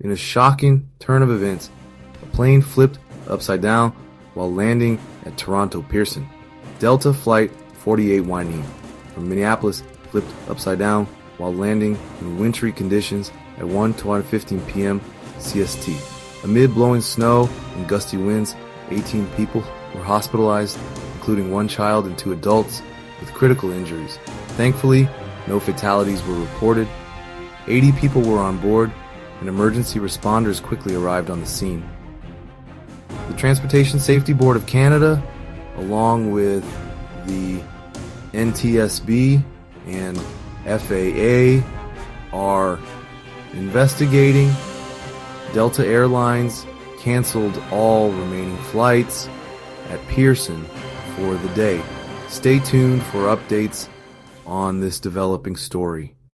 In a shocking turn of events, a plane flipped upside down while landing at Toronto Pearson. Delta Flight 48 Wyneen from Minneapolis flipped upside down while landing in wintry conditions at 1:15 p.m. CST. Amid blowing snow and gusty winds, 18 people were hospitalized, including one child and 2 adults with critical injuries. Thankfully, no fatalities were reported. 80 people were on board, and emergency responders quickly arrived on the scene. The Transportation Safety Board of Canada, along with the NTSB and FAA, are investigating. Delta Airlines canceled all remaining flights at Pearson for the day. Stay tuned for updates on this developing story.